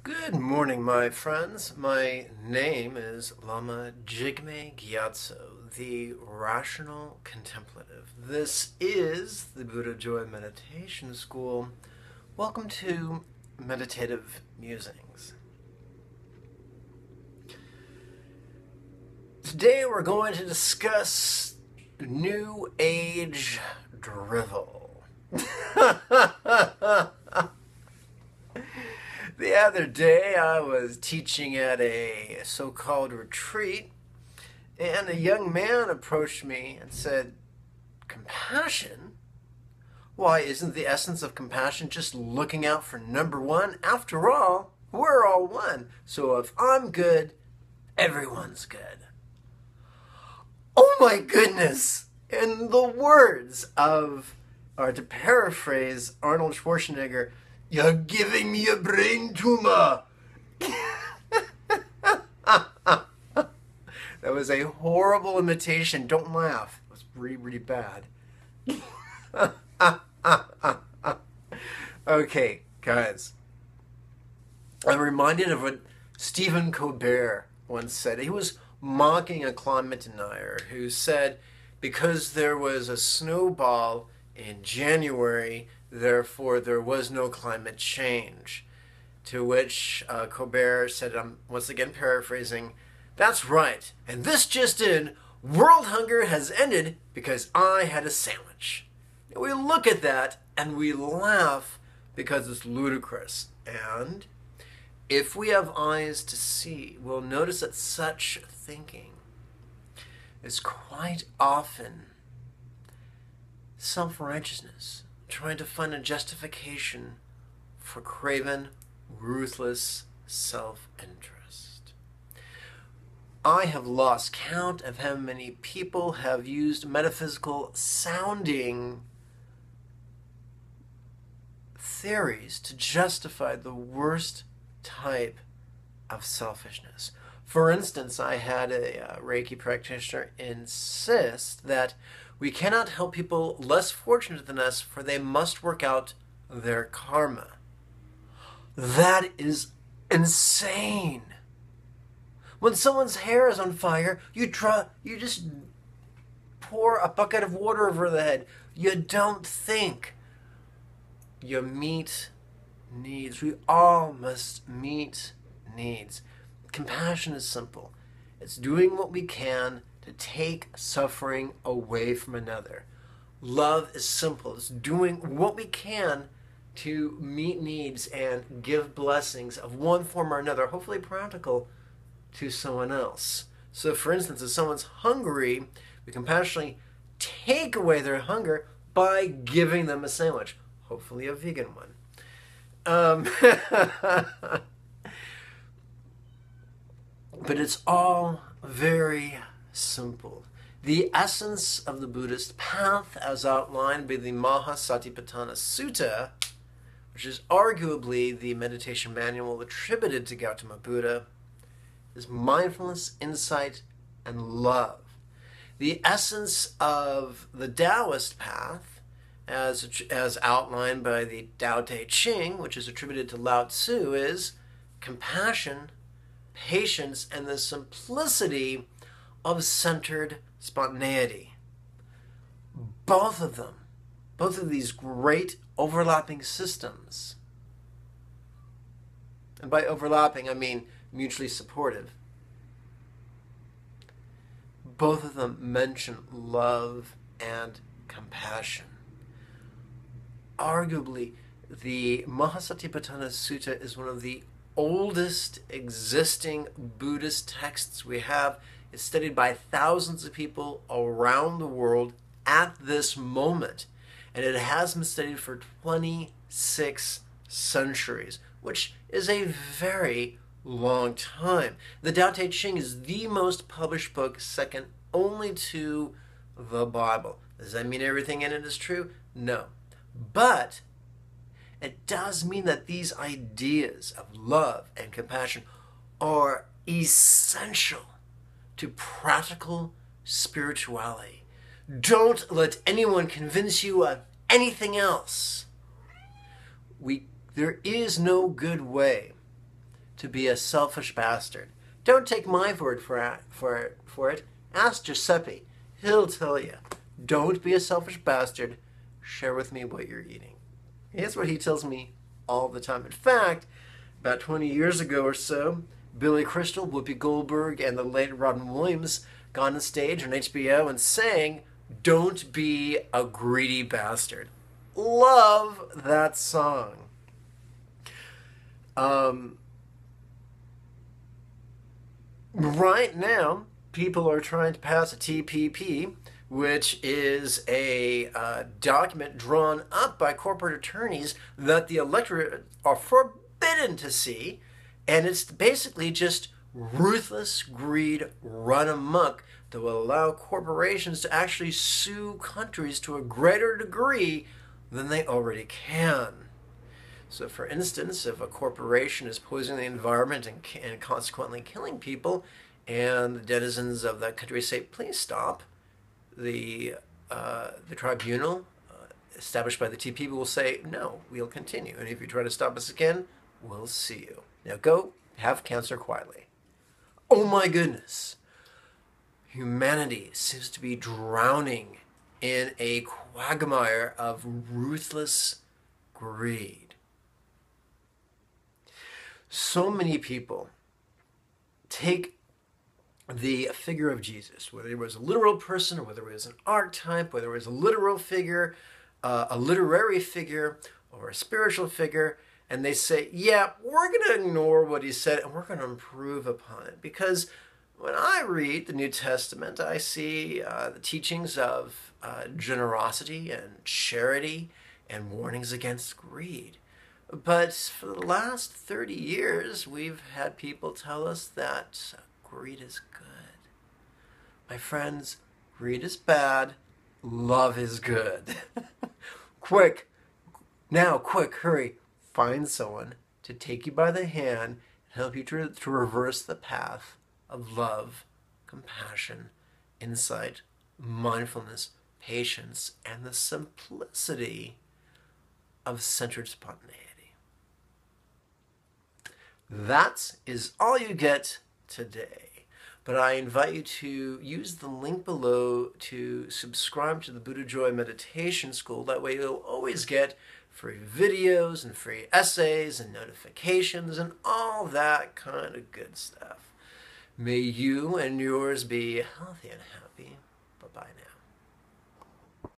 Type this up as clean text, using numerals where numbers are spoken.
Good morning, my friends. My name is Lama Jigme Gyatso, the Rational Contemplative. This is the Buddha Joy Meditation School. Welcome to Meditative Musings. Today we're going to discuss New Age Drivel. The other day I was teaching at a so-called retreat, and a young man approached me and said, "Compassion? Why, isn't the essence of compassion just looking out for number one? After all, we're all one. So if I'm good, everyone's good." Oh my goodness! In the words of, or to paraphrase Arnold Schwarzenegger, "You're giving me a brain tumor." That was a horrible imitation. Don't laugh. It was really, really bad. Okay, guys. I'm reminded of what Stephen Colbert once said. He was mocking a climate denier who said because there was a snowball in January, therefore there was no climate change. To which Colbert said, I'm once again paraphrasing, "That's right, and this just in, world hunger has ended because I had a sandwich." And we look at that and we laugh because it's ludicrous. And if we have eyes to see, we'll notice that such thinking is quite often self-righteousness, trying to find a justification for craven, ruthless self-interest. I have lost count of how many people have used metaphysical sounding theories to justify the worst type of selfishness. For instance, I had a Reiki practitioner insist that we cannot help people less fortunate than us, for they must work out their karma. That is insane. When someone's hair is on fire, you just pour a bucket of water over the head. You don't think. You meet needs. We all must meet needs. Compassion is simple. It's doing what we can to take suffering away from another. Love is simple. It's doing what we can to meet needs and give blessings of one form or another, hopefully practical, to someone else. So for instance, if someone's hungry, we compassionately take away their hunger by giving them a sandwich, hopefully a vegan one. But it's all very simple. The essence of the Buddhist path, as outlined by the Mahasatipatthana Sutta, which is arguably the meditation manual attributed to Gautama Buddha, is mindfulness, insight, and love. The essence of the Taoist path, as outlined by the Tao Te Ching, which is attributed to Lao Tzu, is compassion, patience, and the simplicity of centered spontaneity. Both of these great overlapping systems, and by overlapping I mean mutually supportive, both of them mention love and compassion. Arguably, the Mahasatipatthana Sutta is one of the oldest existing Buddhist texts we have. It's studied by thousands of people around the world at this moment, and it has been studied for 26 centuries, which is a very long time. The Tao Te Ching is the most published book, second only to the Bible. Does that mean everything in it is true? No. But it does mean that these ideas of love and compassion are essential to practical spirituality. Don't let anyone convince you of anything else. There is no good way to be a selfish bastard. Don't take my word for it. Ask Giuseppe. He'll tell you. Don't be a selfish bastard. Share with me what you're eating. Here's what he tells me all the time. In fact, about 20 years ago or so, Billy Crystal, Whoopi Goldberg, and the late Robin Williams got on stage on HBO and sang, "Don't be a greedy bastard." Love that song. Right now, people are trying to pass a TPP, which is a document drawn up by corporate attorneys that the electorate are forbidden to see, and it's basically just ruthless greed run amok that will allow corporations to actually sue countries to a greater degree than they already can. So for instance, if a corporation is poisoning the environment and consequently killing people, and the denizens of that country say, please stop, the tribunal established by the TPP will say, no, we'll continue. And if you try to stop us again, we'll see you. Now go have cancer quietly. Oh my goodness. Humanity seems to be drowning in a quagmire of ruthless greed. So many people take the figure of Jesus, whether it was a literal person or whether it was an archetype, whether it was a literal figure, a literary figure, or a spiritual figure, and they say, yeah, we're going to ignore what he said and we're going to improve upon it. Because when I read the New Testament, I see the teachings of generosity and charity and warnings against greed. But for the last 30 years, we've had people tell us that greed is good. My friends, greed is bad, love is good. Quick, hurry, find someone to take you by the hand and help you to reverse the path of love, compassion, insight, mindfulness, patience, and the simplicity of centered spontaneity. That is all you get today. But I invite you to use the link below to subscribe to the Buddha Joy Meditation School. That way you'll always get free videos and free essays and notifications and all that kind of good stuff. May you and yours be healthy and happy. Bye-bye now.